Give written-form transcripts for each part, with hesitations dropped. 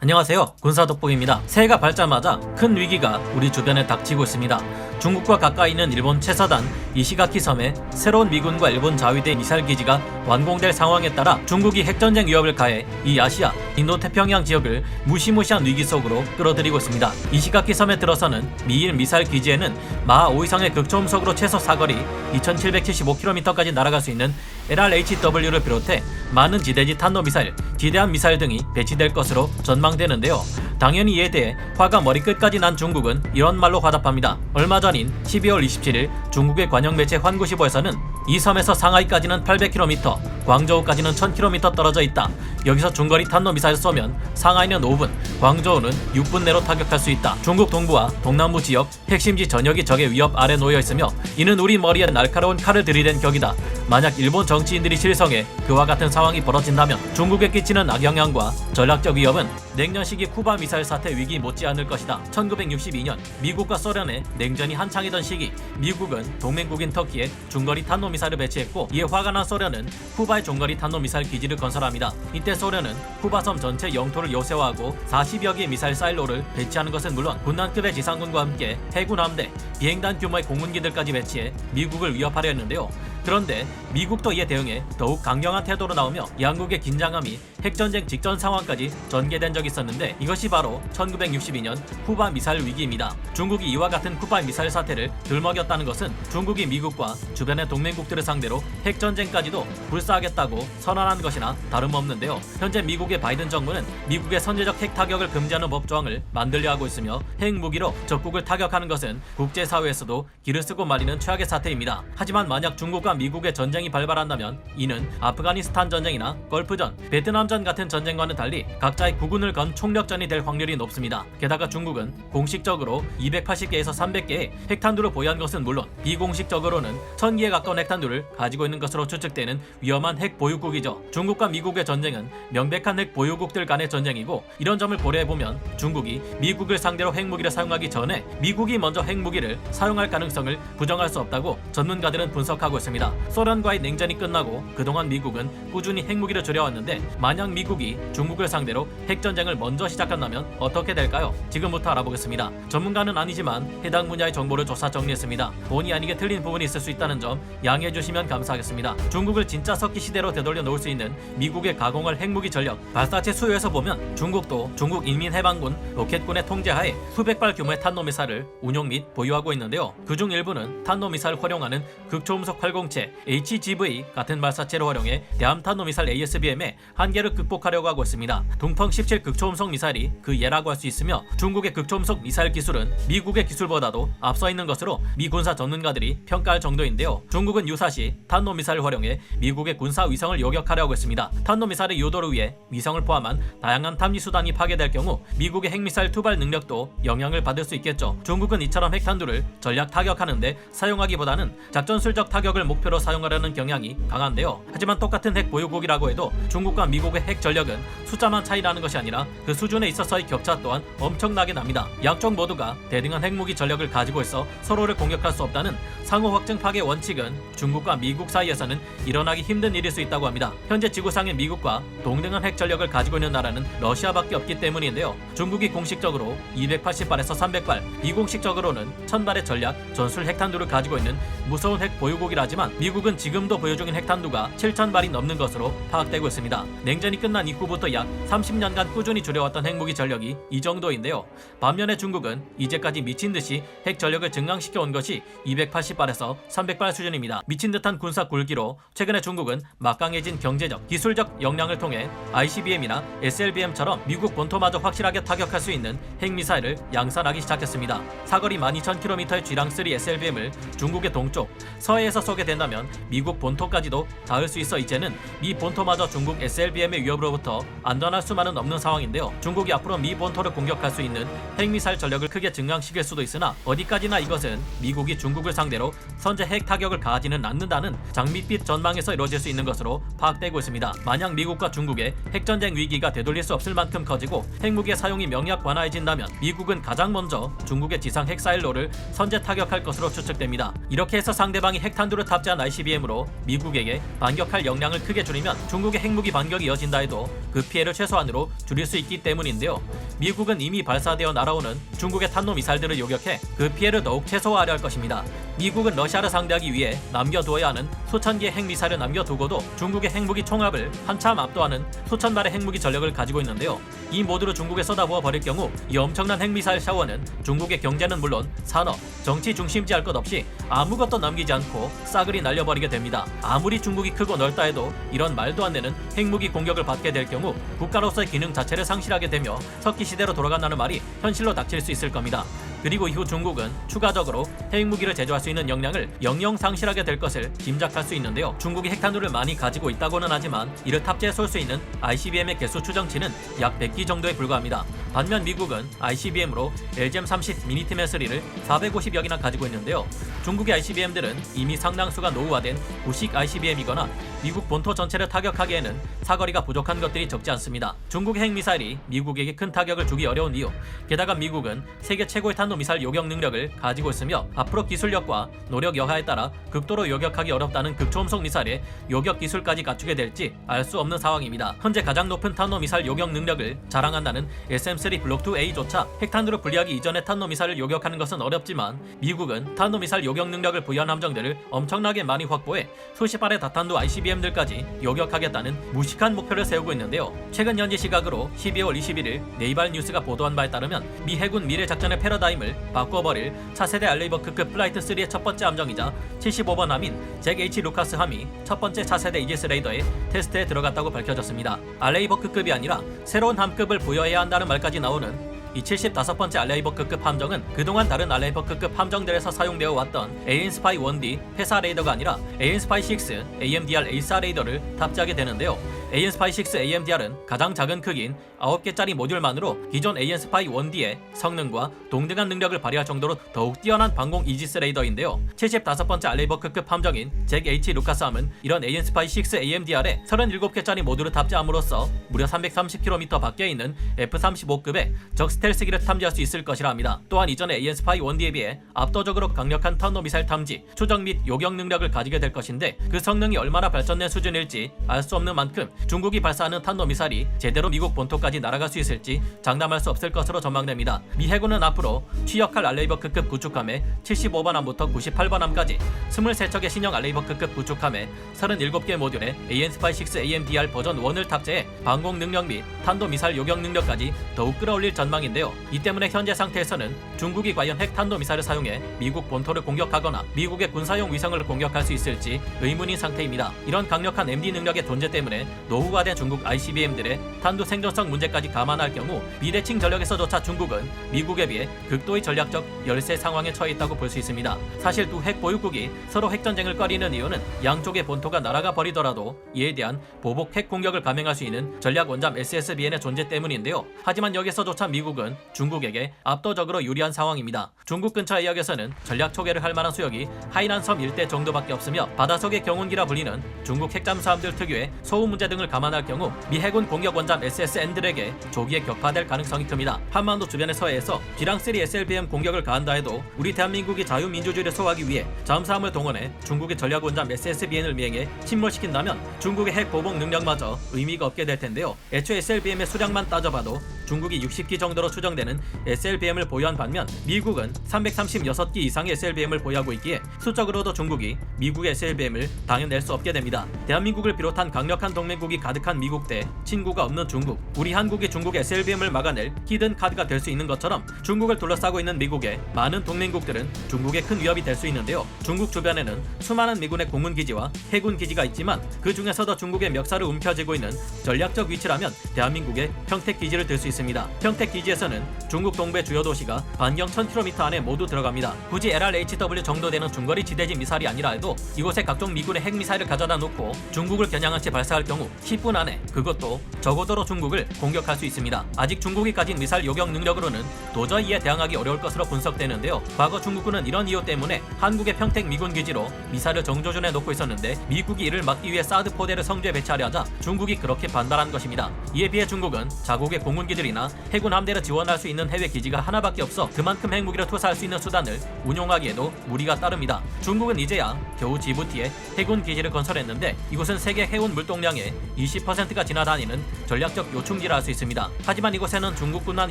안녕하세요, 군사독복입니다. 새해가 밝자마자 큰 위기가 우리 주변에 닥치고 있습니다. 중국과 가까이 있는 일본 최서단 이시가키 섬에 새로운 미군과 일본 자위대 미사일 기지가 완공될 상황에 따라 중국이 핵전쟁 위협을 가해 이 아시아, 인도태평양 지역을 무시무시한 위기 속으로 끌어들이고 있습니다. 이시가키 섬에 들어서는 미일 미사일 기지에는 마하 5 이상의 극초음속으로 최소 사거리 2775km까지 날아갈 수 있는 LRHW를 비롯해 많은 지대지 탄도미사일, 지대함 미사일 등이 배치될 것으로 전망되는데요. 당연히 이에 대해 화가 머리끝까지 난 중국은 이런 말로 화답합니다. 얼마 전인 12월 27일 중국의 관영 매체 환구시보에서는 이 섬에서 상하이까지는 800km, 광저우까지는 1000km 떨어져 있다. 여기서 중거리 탄도미사일 쏘면 상하이는 5분, 광저우는 6분 내로 타격할 수 있다. 중국 동부와 동남부 지역 핵심지 전역이 적의 위협 아래 놓여 있으며 이는 우리 머리에 날카로운 칼을 들이댄 격이다. 만약 일본 정치인들이 실성해 그와 같은 상황이 벌어진다면 중국에 끼치는 악영향과 전략적 위협은 냉전 시기 쿠바 미사일 사태 위기 못지않을 것이다. 1962년 미국과 소련의 냉전이 한창이던 시기 미국은 동맹국인 터키에 중거리 탄도미사일을 배치했고 이에 화가 난 소련은 쿠바에 중거리 탄도미사일 기지를 건설합니다. 이때 소련은 쿠바섬 전체 영토를 요새화하고 40여 개의 미사일 사일로를 배치하는 것은 물론 군단급의 지상군과 함께 해군 함대, 비행단 규모의 공군기들까지 배치해 미국을 위협하려 했는데요. 그런데 미국도 이에 대응해 더욱 강경한 태도로 나오며 양국의 긴장감이 핵전쟁 직전 상황까지 전개된 적이 있었는데 이것이 바로 1962년 쿠바 미사일 위기입니다. 중국이 이와 같은 쿠바 미사일 사태를 들먹였다는 것은 중국이 미국과 주변의 동맹국들을 상대로 핵전쟁까지도 불사하겠다고 선언한 것이나 다름없는데요. 현재 미국의 바이든 정부는 미국의 선제적 핵 타격을 금지하는 법조항을 만들려 하고 있으며 핵무기로 적국을 타격하는 것은 국제사회에서도 기를 쓰고 말리는 최악의 사태입니다. 하지만 만약 중국과 미국의 전쟁이 발발한다면 이는 아프가니스탄 전쟁이나 걸프전, 베트남전 같은 전쟁과는 달리 각자의 국군을 건 총력전이 될 확률이 높습니다. 게다가 중국은 공식적으로 280개에서 300개의 핵탄두를 보유한 것은 물론 비공식적으로는 1000개에 가까운 핵탄두를 가지고 있는 것으로 추측되는 위험한 핵 보유국이죠. 중국과 미국의 전쟁은 명백한 핵 보유국들 간의 전쟁이고 이런 점을 고려해보면 중국이 미국을 상대로 핵무기를 사용하기 전에 미국이 먼저 핵무기를 사용할 가능성을 부정할 수 없다고 전문가들은 분석하고 있습니다. 소련과의 냉전이 끝나고 그동안 미국은 꾸준히 핵무기를 줄여왔는데 만약 미국이 중국을 상대로 핵전쟁을 먼저 시작한다면 어떻게 될까요? 지금부터 알아보겠습니다. 전문가는 아니지만 해당 분야의 정보를 조사 정리했습니다. 본의 아니게 틀린 부분이 있을 수 있다는 점 양해해 주시면 감사하겠습니다. 중국을 진짜 석기 시대로 되돌려 놓을 수 있는 미국의 가공할 핵무기 전력, 발사체 수요에서 보면 중국도 중국인민해방군 로켓군의 통제하에 수백 발 규모의 탄도미사일을 운용 및 보유하고 있는데요. 그중 일부는 탄도미사일을 활용하는 극초음속 활공체 HGV 같은 발사체를 활용해 대함탄도미사일 ASBM의 한계를 극복하려고 하고 있습니다. 동펑 17 극초음속 미사일이 그 예라고 할 수 있으며 중국의 극초음속 미사일 기술은 미국의 기술보다도 앞서 있는 것으로 미 군사 전문가들이 평가할 정도인데요. 중국은 유사시 탄도미사일을 활용해 미국의 군사 위성을 요격하려고 했습니다. 탄도미사일의 유도를 위해 위성을 포함한 다양한 탐지 수단이 파괴될 경우 미국의 핵미사일 투발 능력도 영향을 받을 수 있겠죠. 중국은 이처럼 핵탄두를 전략 타격하는데 사용하기보다는 작전술적 타격을 목표로 사용하려는 경향이 강한데요. 하지만 똑같은 핵 보유국이라고 해도 중국과 미국의 핵 전력은 숫자만 차이나는 것이 아니라 그 수준에 있어서의 격차 또한 엄청나게 납니다. 양쪽 모두가 대등한 핵무기 전력을 가지고 있어 서로를 공격할 수 없다는 상호 확증 파괴 원칙은 중국과 미국 사이에서는 일어나기 힘든 일일 수 있다고 합니다. 현재 지구상의 미국과 동등한 핵 전력을 가지고 있는 나라는 러시아밖에 없기 때문인데요. 중국이 공식적으로 280발에서 300발, 비공식적으로는 1000발의 전략 전술 핵탄두를 가지고 있는 무서운 핵 보유국이라지만 미국은 지금도 보유 중인 핵탄두가 7000발이 넘는 것으로 파악되고 있습니다. 냉전이 끝난 이후부터 약 30년간 꾸준히 줄여왔던 핵무기 전력이 이 정도인데요. 반면에 중국은 이제까지 미친듯이 핵 전력을 증강시켜 온 것이 280발에서 300발 수준입니다. 미친 듯한 군사 굴기로 최근에 중국은 막강해진 경제적, 기술적 역량을 통해 ICBM이나 SLBM처럼 미국 본토마저 확실하게 타격할 수 있는 핵미사일을 양산하기 시작했습니다. 사거리 12000km의 G랑3 SLBM을 중국의 동쪽, 서해에서 쏘게 된다면 미국 본토까지도 닿을 수 있어 이제는 미 본토마저 중국 SLBM의 위협으로부터 안전할 수만은 없는 상황인데요. 중국이 앞으로 미 본토를 공격할 수 있는 핵미사일 전력을 크게 증강시킬 수도 있으나 어디까지나 이것은 미국이 중국을 상대로 선제 핵 타격을 가하지는 않는다는 장밋빛 전망에서 이루어질 수 있는 것으로 파악되고 있습니다. 만약 미국과 중국의 핵전쟁 위기가 되돌릴 수 없을 만큼 커지고 핵무기의 사용이 명약 완화해진다면 미국은 가장 먼저 중국의 지상 핵사일로를 선제 타격할 것으로 추측됩니다. 이렇게 해서 상대방이 핵탄두를 탑재 탑재한 ICBM으로 미국에게 반격할 역량을 크게 줄이면 중국의 핵무기 반격이 이어진다 해도 그 피해를 최소한으로 줄일 수 있기 때문인데요. 미국은 이미 발사되어 날아오는 중국의 탄도미사일들을 요격해 그 피해를 더욱 최소화하려 할 것입니다. 미국은 러시아를 상대하기 위해 남겨두어야 하는 수천 개의 핵미사일을 남겨두고도 중국의 핵무기 총합을 한참 압도하는 수천 발의 핵무기 전력을 가지고 있는데요. 이 모두를 중국에 쏟아부어 버릴 경우 이 엄청난 핵미사일 샤워는 중국의 경제는 물론 산업, 정치 중심지할 것 없이 아무것도 남기지 않고 싸그리 날려버리게 됩니다. 아무리 중국이 크고 넓다 해도 이런 말도 안 되는 핵무기 공격을 받게 될 경우 국가로서의 기능 자체를 상실하게 되며 석기 시대로 돌아간다는 말이 현실로 닥칠 수 있을 겁니다. 그리고 이후 중국은 추가적으로 핵무기를 제조할 수 있는 역량을 영영 상실하게 될 것을 짐작할 수 있는데요. 중국이 핵탄두를 많이 가지고 있다고는 하지만 이를 탑재해 쏠 수 있는 ICBM의 개수 추정치는 약 100기 정도에 불과합니다. 반면 미국은 ICBM으로 LGM-30 미니트메3를 450여기나 가지고 있는데요. 중국의 ICBM들은 이미 상당수가 노후화된 구식 ICBM이거나 미국 본토 전체를 타격하기에는 사거리가 부족한 것들이 적지 않습니다. 중국의 핵미사일이 미국에게 큰 타격을 주기 어려운 이유, 게다가 미국은 세계 최고의 탄도미사일 요격 능력을 가지고 있으며 앞으로 기술력과 노력 여하에 따라 극도로 요격하기 어렵다는 극초음속 미사일의 요격 기술까지 갖추게 될지 알 수 없는 상황입니다. 현재 가장 높은 탄도미사일 요격 능력을 자랑한다는 SM-3 블록2A조차 핵탄두로 분리하기 이전에 탄도미사일을 요격하는 것은 어렵지만 미국은 탄도미사일 요격 능력을 부여한 함정들을 엄청나게 많이 확보해 수십 발의 다탄두 ICBM들까지 요격하겠다는 무식한 목표를 세우고 있는데요. 최근 현지 시각으로 12월 21일 네이발 뉴스가 보도한 바에 따르면 미 해군 미래 작전의 패러다임을 바꿔버릴 차세대 알레이버크급 플라이트 3의 첫 번째 함정이자 75번 함인 잭 H 루카스 함이 첫 번째 차세대 이지스 레이더의 테스트에 들어갔다고 밝혀졌습니다. 알레이버크급이 아니라 새로운 함급을 부여해야 한다는 말까지 나오는 이 75번째 알레이버크급 함정은 그동안 다른 알레이버크급 함정들에서 사용되어 왔던 AN-SPY 1D 회사 레이더가 아니라 AN-SPY 6 AMDR A4 레이더를 탑재하게 되는데요. AN-SPY 6 AMDR은 가장 작은 크기인 9개짜리 모듈만으로 기존 AN-SPY 1D의 성능과 동등한 능력을 발휘할 정도로 더욱 뛰어난 방공 이지스 레이더인데요. 75번째 알레이버크급 함정인 잭 H 루카스함은 이런 AN-SPY 6 AMDR에 37개짜리 모듈을 탑재함으로써 무려 330km 밖에 있는 F-35급의 적 스텔스기를 탐지할 수 있을 것이라 합니다. 또한 이전의 AN-SPY 1D에 비해 압도적으로 강력한 탄도미사일 탐지, 추적 및 요격 능력을 가지게 될 것인데 그 성능이 얼마나 발전된 수준일지 알 수 없는 만큼 중국이 발사하는 탄도미사일이 제대로 미국 본토까지 날아갈 수 있을지 장담할 수 없을 것으로 전망됩니다. 미 해군은 앞으로 취역할 알레이버크급 구축함에 75번함부터 98번함까지 23척의 신형 알레이버크급 구축함에 37개 모듈의 AN-SPY 6 AMDR 버전 1을 탑재해 방공 능력 및 탄도미사일 요격 능력까지 더욱 끌어올릴 전망인데요. 이 때문에 현재 상태에서는 중국이 과연 핵탄도미사일을 사용해 미국 본토를 공격하거나 미국의 군사용 위성을 공격할 수 있을지 의문인 상태입니다. 이런 강력한 MD 능력의 존재 때문에 노후화된 중국 ICBM들의 탄두 생존성 문제까지 감안할 경우 비대칭 전력에서조차 중국은 미국에 비해 극도의 전략적 열세 상황에 처해 있다고 볼 수 있습니다. 사실 두 핵 보유국이 서로 핵전쟁을 꺼리는 이유는 양쪽의 본토가 날아가 버리더라도 이에 대한 보복 핵 공격을 감행할 수 있는 전략 원잠 SSBN의 존재 때문인데요. 하지만 여기서조차 미국은 중국에게 압도적으로 유리한 상황입니다. 중국 근처 해역에서는 전략 초계를 할 만한 수역이 하이난섬 일대 정도밖에 없으며 바닷속의 경운기라 불리는 중국 핵잠수함들 특유의 소음 문제 등을 감안할 경우 미 해군 공격 원잠 SSN들에게 조기에 격파될 가능성이 큽니다. 한반도 주변의 서해에서 기랑3 SLBM 공격을 가한다 해도 우리 대한민국이 자유민주주의를 소화하기 위해 잠수함을 동원해 중국의 전략 원잠 SSBN을 미행해 침몰시킨다면 중국의 핵 보복 능력마저 의미가 없게 될 텐데요. 애초에 SLBM의 수량만 따져봐도 중국이 60기 정도로 추정되는 SLBM을 보유한 반면 미국은 336기 이상의 SLBM을 보유하고 있기에 수적으로도 중국이 미국의 SLBM을 당해낼 수 없게 됩니다. 대한민국을 비롯한 강력한 동맹국이 가득한 미국 대 친구가 없는 중국, 우리 한국이 중국의 SLBM을 막아낼 히든 카드가 될 수 있는 것처럼 중국을 둘러싸고 있는 미국의 많은 동맹국들은 중국의 큰 위협이 될 수 있는데요. 중국 주변에는 수많은 미군의 공군기지와 해군기지가 있지만 그 중에서도 중국의 멱살을 움켜쥐고 있는 전략적 위치라면 대한민국의 평택기지를 들 수 있습니다. 평택기지에서는 중국 동부의 주요 도시가 반경 1000km 안에 모두 들어갑니다. 굳이 LRHW 정도 되는 중거리 지대지 미사일이 아니라 해도 이곳에 각종 미군의 핵미사일을 가져다 놓고 중국을 겨냥한 채 발사할 경우 10분 안에 그것도 적어도로 중국을 공격할 수 있습니다. 아직 중국이 가진 미사일 요격 능력으로는 도저히 이에 대항하기 어려울 것으로 분석되는데요. 과거 중국군은 이런 이유 때문에 한국의 평택 미군 기지로 미사일을 정조준해 놓고 있었는데 미국이 이를 막기 위해 사드 포대를 성주에 배치하려 하자 중국이 그렇게 반발한 것입니다. 이에 비해 중국은 자국의 공군기들이 기지들이나 해군 함대를 지원할 수 있는 해외 기지가 하나밖에 없어 그만큼 핵무기를 투사할 수 있는 수단을 운용하기에도 무리가 따릅니다. 중국은 이제야 겨우 지부티에 해군 기지를 건설했는데 이곳은 세계 해운 물동량의 20%가 지나다니는 전략적 요충지라 할 수 있습니다. 하지만 이곳에는 중국군만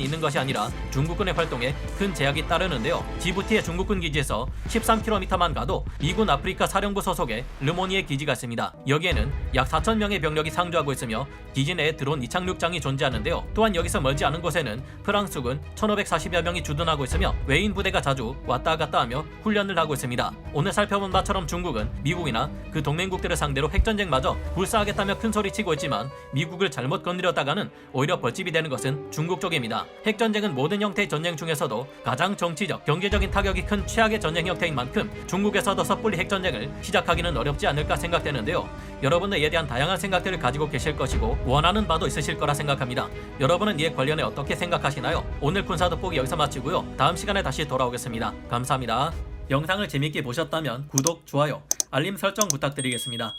있는 것이 아니라 중국군의 활동에 큰 제약이 따르는데요. 지부티의 중국군 기지에서 13km만 가도 미군 아프리카 사령부 소속의 르모니에 기지가 있습니다. 여기에는 약 4,000명의 병력이 상주하고 있으며 기지 내에 드론 이착륙장이 존재하는데요. 또한 여기서 멀지 않은 곳에는 프랑스군 1,540여 명이 주둔하고 있으며 외인 부대가 자주 왔다 갔다 하며 훈련을 하고 있습니다. 오늘 살펴본 바처럼 중국은 미국이나 그 동맹국들을 상대로 핵전쟁마저 불사하겠다며 큰소리치고 있지만 미국을 잘못 건드렸다가는 오히려 벌집이 되는 것은 중국 쪽입니다. 핵전쟁은 모든 형태의 전쟁 중에서도 가장 정치적, 경제적인 타격이 큰 최악의 전쟁 형태인 만큼 중국에서도 섣불리 핵전쟁을 시작하기는 어렵지 않을까 생각되는데요. 여러분은 이에 대한 다양한 생각들을 가지고 계실 것이고 원하는 바도 있으실 거라 생각합니다. 여러분은 이에 관련해 어떻게 생각하시나요? 오늘 군사 돋보기 여기서 마치고요. 다음 시간에 다시 돌아오겠습니다. 감사합니다. 영상을 재밌게 보셨다면 구독, 좋아요, 알림 설정 부탁드리겠습니다.